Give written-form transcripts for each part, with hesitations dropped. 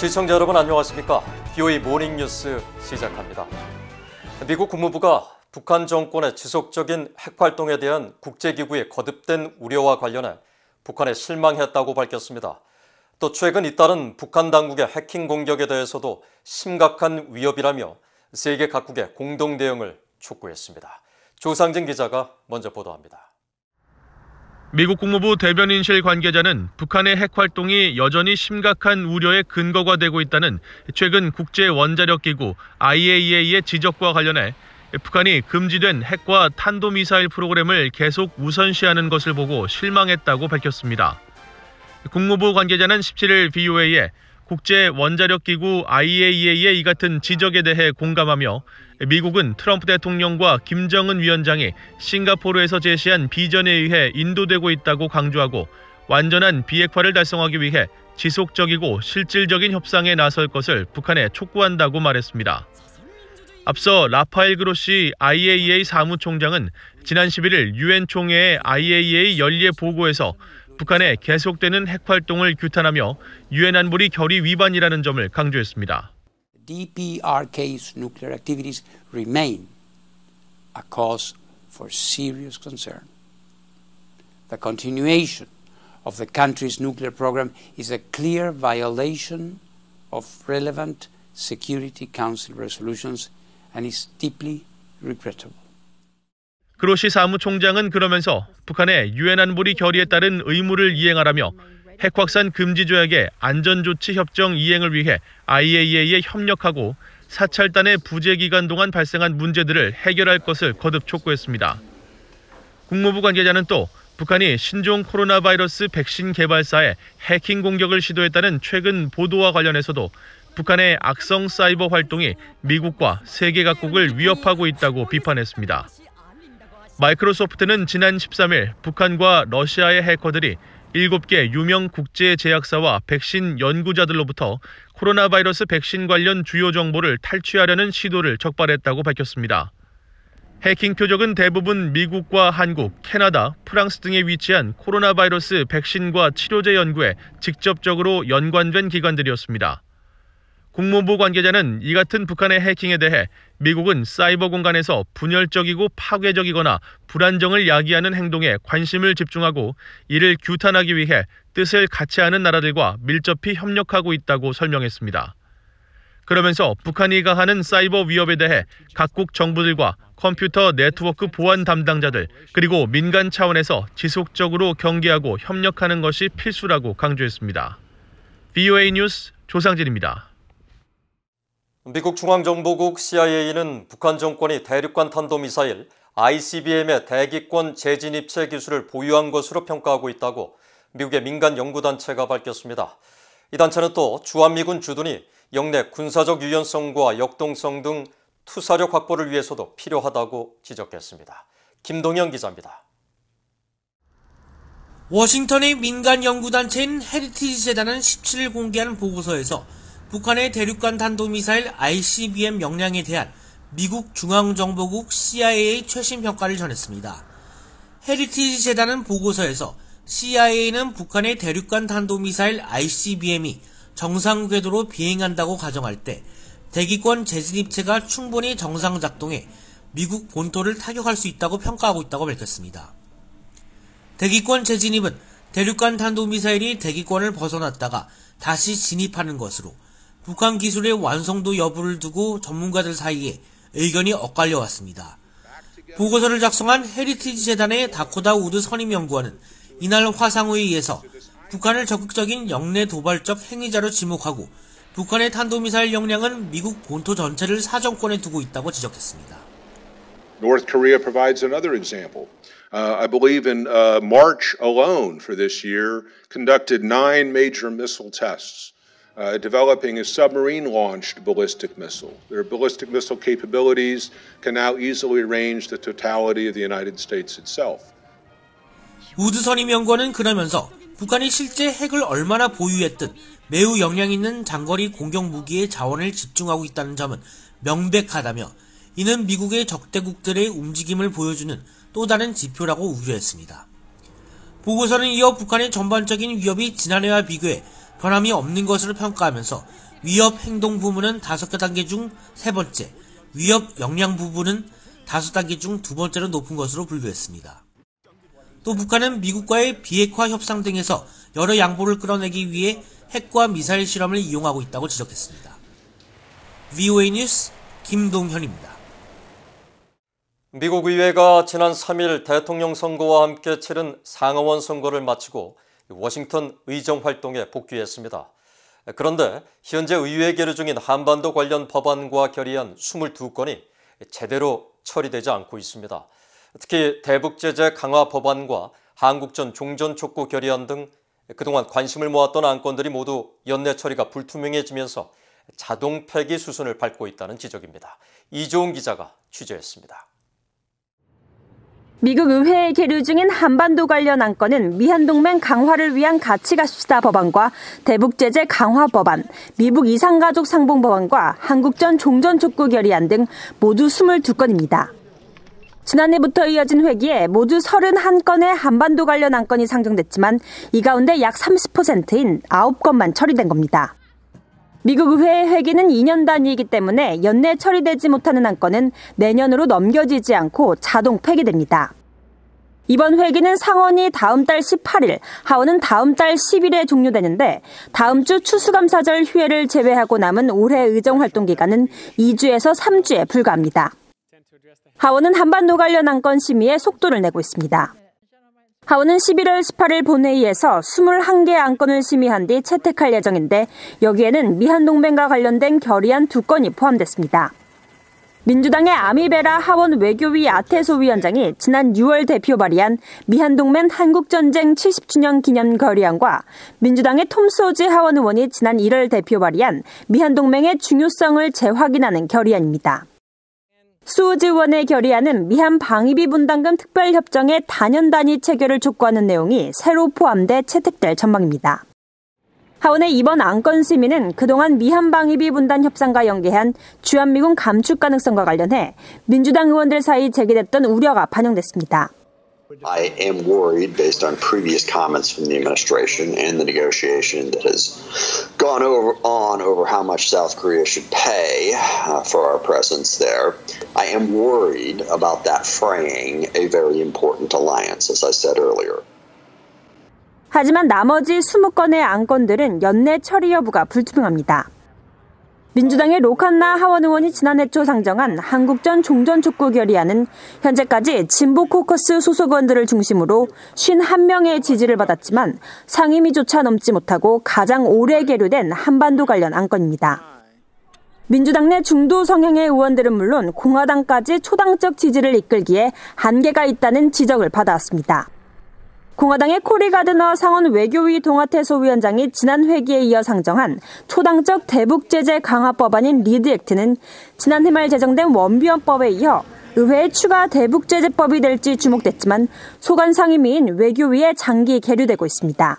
시청자 여러분 안녕하십니까? BOE 모닝뉴스 시작합니다. 미국 국무부가 북한 정권의 지속적인 핵활동에 대한 국제기구의 거듭된 우려와 관련해 북한에 실망했다고 밝혔습니다. 또 최근 잇따른 북한 당국의 해킹 공격에 대해서도 심각한 위협이라며 세계 각국의 공동 대응을 촉구했습니다. 조상진 기자가 먼저 보도합니다. 미국 국무부 대변인실 관계자는 북한의 핵활동이 여전히 심각한 우려의 근거가 되고 있다는 최근 국제원자력기구 IAEA의 지적과 관련해 북한이 금지된 핵과 탄도미사일 프로그램을 계속 우선시하는 것을 보고 실망했다고 밝혔습니다. 국무부 관계자는 17일 VOA에 국제원자력기구 IAEA의 이 같은 지적에 대해 공감하며 미국은 트럼프 대통령과 김정은 위원장이 싱가포르에서 제시한 비전에 의해 인도되고 있다고 강조하고 완전한 비핵화를 달성하기 위해 지속적이고 실질적인 협상에 나설 것을 북한에 촉구한다고 말했습니다. 앞서 라파엘 그로시 IAEA 사무총장은 지난 11일 유엔 총회의 IAEA 연례 보고에서 북한의 계속되는 핵활동을 규탄하며 유엔 안보리 결의 위반이라는 점을 강조했습니다. DPRK's nuclear activities remain a cause for serious concern. The continuation of the country's nuclear program is a clear violation of relevant Security Council resolutions and is deeply regrettable. 그로시 사무총장은 그러면서 북한의 유엔 안보리 결의에 따른 의무를 이행하라며 핵확산 금지 조약의 안전조치 협정 이행을 위해 IAEA에 협력하고 사찰단의 부재 기간 동안 발생한 문제들을 해결할 것을 거듭 촉구했습니다. 국무부 관계자는 또 북한이 신종 코로나 바이러스 백신 개발사에 해킹 공격을 시도했다는 최근 보도와 관련해서도 북한의 악성 사이버 활동이 미국과 세계 각국을 위협하고 있다고 비판했습니다. 마이크로소프트는 지난 13일 북한과 러시아의 해커들이 7개 유명 국제 제약사와 백신 연구자들로부터 코로나 바이러스 백신 관련 주요 정보를 탈취하려는 시도를 적발했다고 밝혔습니다. 해킹 표적은 대부분 미국과 한국, 캐나다, 프랑스 등에 위치한 코로나 바이러스 백신과 치료제 연구에 직접적으로 연관된 기관들이었습니다. 국무부 관계자는 이 같은 북한의 해킹에 대해 미국은 사이버 공간에서 분열적이고 파괴적이거나 불안정을 야기하는 행동에 관심을 집중하고 이를 규탄하기 위해 뜻을 같이 하는 나라들과 밀접히 협력하고 있다고 설명했습니다. 그러면서 북한이 가하는 사이버 위협에 대해 각국 정부들과 컴퓨터 네트워크 보안 담당자들 그리고 민간 차원에서 지속적으로 경계하고 협력하는 것이 필수라고 강조했습니다. VOA 뉴스 조상진입니다. 미국 중앙정보국 CIA는 북한 정권이 대륙간 탄도미사일 ICBM의 대기권 재진입체 기술을 보유한 것으로 평가하고 있다고 미국의 민간 연구단체가 밝혔습니다. 이 단체는 또 주한미군 주둔이 영내 군사적 유연성과 역동성 등 투사력 확보를 위해서도 필요하다고 지적했습니다. 김동현 기자입니다. 워싱턴의 민간 연구단체인 헤리티지 재단은 17일 공개한 보고서에서 북한의 대륙간 탄도미사일 ICBM 역량에 대한 미국 중앙정보국 CIA의 최신 평가를 전했습니다. 헤리티지 재단은 보고서에서 CIA는 북한의 대륙간 탄도미사일 ICBM이 정상 궤도로 비행한다고 가정할 때 대기권 재진입체가 충분히 정상 작동해 미국 본토를 타격할 수 있다고 평가하고 있다고 밝혔습니다. 대기권 재진입은 대륙간 탄도미사일이 대기권을 벗어났다가 다시 진입하는 것으로 북한 기술의 완성도 여부를 두고 전문가들 사이에 의견이 엇갈려 왔습니다. 보고서를 작성한 헤리티지 재단의 다코다 우드 선임연구원은 이날 화상회의에서 북한을 적극적인 영내 도발적 행위자로 지목하고 북한의 탄도미사일 역량은 미국 본토 전체를 사정권에 두고 있다고 지적했습니다. North Korea provides another example. I believe in March alone for this year conducted 9 major missile tests. Developing a submarine-launched ballistic missile. Their ballistic missile capabilities can now easily range the totality of the United States itself. 우드 선임연구원은 그러면서 북한이 실제 핵을 얼마나 보유했든 매우 역량 있는 장거리 공격 무기에 자원을 집중하고 있다는 점은 명백하다며 이는 미국의 적대국들의 움직임을 보여주는 또 다른 지표라고 우려했습니다. 보고서는 이어 북한의 전반적인 위협이 지난해와 비교해 변함이 없는 것으로 평가하면서 위협 행동 부문은 5개 단계 중 3번째, 위협 역량 부분은 5단계 중 2번째로 높은 것으로 분류했습니다. 또 북한은 미국과의 비핵화 협상 등에서 여러 양보를 끌어내기 위해 핵과 미사일 실험을 이용하고 있다고 지적했습니다. VOA 뉴스 김동현입니다. 미국 의회가 지난 3일 대통령 선거와 함께 치른 상하원 선거를 마치고 워싱턴 의정 활동에 복귀했습니다. 그런데 현재 의회 계류 중인 한반도 관련 법안과 결의안 22건이 제대로 처리되지 않고 있습니다. 특히 대북 제재 강화 법안과 한국전 종전촉구 결의안 등 그동안 관심을 모았던 안건들이 모두 연내 처리가 불투명해지면서 자동 폐기 수순을 밟고 있다는 지적입니다. 이조은 기자가 취재했습니다. 미국 의회에 계류 중인 한반도 관련 안건은 미한동맹 강화를 위한 같이 갑시다 법안과 대북제재 강화 법안, 미국 이산가족 상봉 법안과 한국전 종전촉구 결의안 등 모두 22건입니다. 지난해부터 이어진 회기에 모두 31건의 한반도 관련 안건이 상정됐지만 이 가운데 약 30%인 9건만 처리된 겁니다. 미국 의회의 회기는 2년 단위이기 때문에 연내 처리되지 못하는 안건은 내년으로 넘겨지지 않고 자동 폐기됩니다. 이번 회기는 상원이 다음 달 18일, 하원은 다음 달 10일에 종료되는데 다음 주 추수감사절 휴회를 제외하고 남은 올해 의정 활동 기간은 2주에서 3주에 불과합니다. 하원은 한반도 관련 안건 심의에 속도를 내고 있습니다. 하원은 11월 18일 본회의에서 21개 안건을 심의한 뒤 채택할 예정인데 여기에는 미한동맹과 관련된 결의안 2건이 포함됐습니다. 민주당의 아미베라 하원 외교위 아테소 위원장이 지난 6월 대표 발의한 미한동맹 한국전쟁 70주년 기념 결의안과 민주당의 톰 소지 하원 의원이 지난 1월 대표 발의한 미한동맹의 중요성을 재확인하는 결의안입니다. 수호지 의원의 결의안은 미한 방위비 분담금 특별협정의 단연 단위 체결을 촉구하는 내용이 새로 포함돼 채택될 전망입니다. 하원의 이번 안건 심의는 그동안 미한 방위비 분담 협상과 연계한 주한미군 감축 가능성과 관련해 민주당 의원들 사이 제기됐던 우려가 반영됐습니다. I am worried based on previous comments from the administration and the negotiation that has gone over how much South Korea should pay for our presence there. I am worried about that fraying a very important alliance, as I said earlier. 하지만 나머지 20건의 안건들은 연내 처리 여부가 불투명합니다. 민주당의 로칸나 하원 의원이 지난해 초 상정한 한국전 종전촉구 결의안은 현재까지 진보 코커스 소속 의원들을 중심으로 51명의 지지를 받았지만 상임위조차 넘지 못하고 가장 오래 계류된 한반도 관련 안건입니다. 민주당 내 중도 성향의 의원들은 물론 공화당까지 초당적 지지를 이끌기에 한계가 있다는 지적을 받아왔습니다. 공화당의 코리 가드너 상원 외교위 동아태소 위원장이 지난 회기에 이어 상정한 초당적 대북제재 강화 법안인 리드 액트는 지난해 말 제정된 원비원법에 이어 의회의 추가 대북제재법이 될지 주목됐지만 소관 상임위인 외교위에 장기 계류되고 있습니다.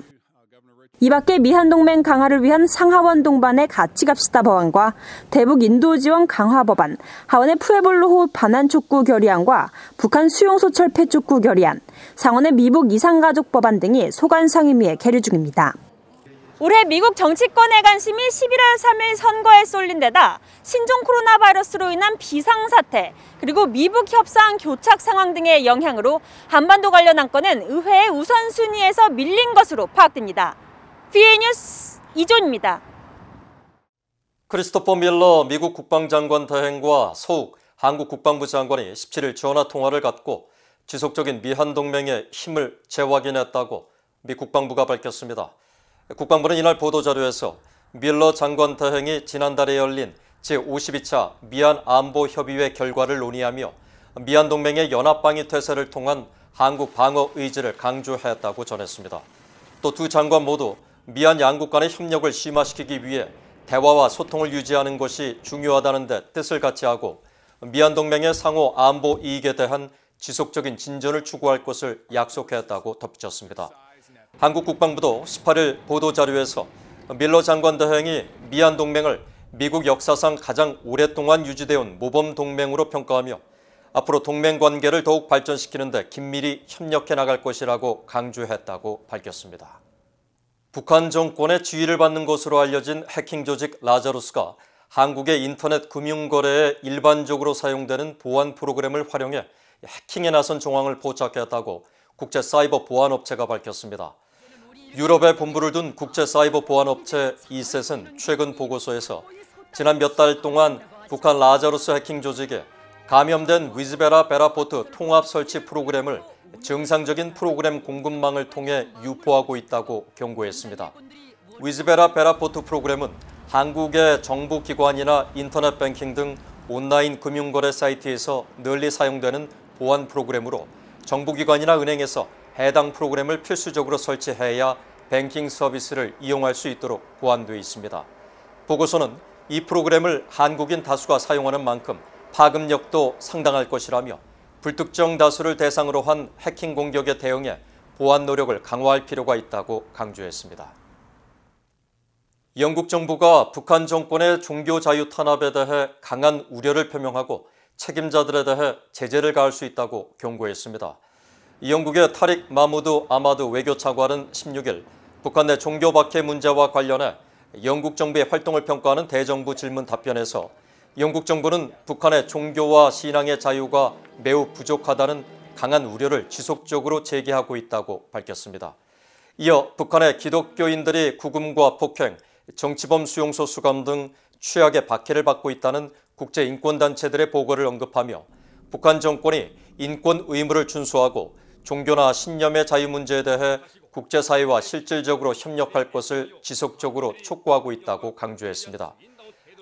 이 밖에 미한동맹 강화를 위한 상하원 동반의 같이 갑시다 법안과 대북 인도 지원 강화 법안, 하원의 푸에볼로 반환 촉구 결의안과 북한 수용소철 폐촉구 결의안, 상원의 미국 이산가족 법안 등이 소관 상임위에 계류 중입니다. 올해 미국 정치권의 관심이 11월 3일 선거에 쏠린 데다 신종 코로나 바이러스로 인한 비상사태, 그리고 미북 협상 교착 상황 등의 영향으로 한반도 관련 안건은 의회의 우선순위에서 밀린 것으로 파악됩니다. VOA 뉴스 이조은입니다. 크리스토퍼 밀러 미국 국방장관 대행과 서욱 한국 국방부 장관이 17일 전화 통화를 갖고 지속적인 미한 동맹의 힘을 재확인했다고 미 국방부가 밝혔습니다. 국방부는 이날 보도자료에서 밀러 장관 대행이 지난달에 열린 제52차 미한 안보협의회 결과를 논의하며 미한 동맹의 연합방위 태세를 통한 한국 방어 의지를 강조했다고 전했습니다. 또 두 장관 모두 미한 양국 간의 협력을 심화시키기 위해 대화와 소통을 유지하는 것이 중요하다는 데 뜻을 같이 하고 미한 동맹의 상호 안보 이익에 대한 지속적인 진전을 추구할 것을 약속했다고 덧붙였습니다. 한국 국방부도 18일 보도자료에서 밀러 장관 대행이 미한 동맹을 미국 역사상 가장 오랫동안 유지되어온 모범 동맹으로 평가하며 앞으로 동맹 관계를 더욱 발전시키는 데 긴밀히 협력해 나갈 것이라고 강조했다고 밝혔습니다. 북한 정권의 지휘를 받는 것으로 알려진 해킹 조직 라자루스가 한국의 인터넷 금융거래에 일반적으로 사용되는 보안 프로그램을 활용해 해킹에 나선 정황을 포착했다고 국제사이버보안업체가 밝혔습니다. 유럽에 본부를 둔 국제사이버보안업체 이셋은 최근 보고서에서 지난 몇 달 동안 북한 라자루스 해킹 조직에 감염된 위즈베라 베라포트 통합 설치 프로그램을 정상적인 프로그램 공급망을 통해 유포하고 있다고 경고했습니다. 위즈베라 베라포트 프로그램은 한국의 정부기관이나 인터넷 뱅킹 등 온라인 금융거래 사이트에서 널리 사용되는 보안 프로그램으로 정부기관이나 은행에서 해당 프로그램을 필수적으로 설치해야 뱅킹 서비스를 이용할 수 있도록 고안되어 있습니다. 보고서는 이 프로그램을 한국인 다수가 사용하는 만큼 파급력도 상당할 것이라며 불특정 다수를 대상으로 한 해킹 공격에 대응해 보안 노력을 강화할 필요가 있다고 강조했습니다. 영국 정부가 북한 정권의 종교 자유 탄압에 대해 강한 우려를 표명하고 책임자들에 대해 제재를 가할 수 있다고 경고했습니다. 영국의 타릭 마무드 아마드 외교차관은 16일 북한 내 종교 박해 문제와 관련해 영국 정부의 활동을 평가하는 대정부 질문 답변에서 영국 정부는 북한의 종교와 신앙의 자유가 매우 부족하다는 강한 우려를 지속적으로 제기하고 있다고 밝혔습니다. 이어 북한의 기독교인들이 구금과 폭행, 정치범 수용소 수감 등 최악의 박해를 받고 있다는 국제인권단체들의 보고를 언급하며 북한 정권이 인권 의무를 준수하고 종교나 신념의 자유 문제에 대해 국제사회와 실질적으로 협력할 것을 지속적으로 촉구하고 있다고 강조했습니다.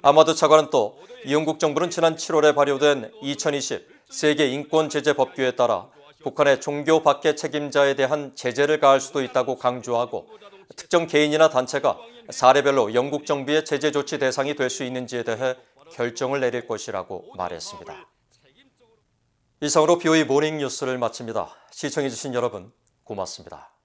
아마드 차관은 또 영국 정부는 지난 7월에 발효된 2020 세계인권제재법규에 따라 북한의 종교 박해 책임자에 대한 제재를 가할 수도 있다고 강조하고 특정 개인이나 단체가 사례별로 영국 정부의 제재 조치 대상이 될 수 있는지에 대해 결정을 내릴 것이라고 말했습니다. 이상으로 BOE 모닝 뉴스를 마칩니다. 시청해주신 여러분 고맙습니다.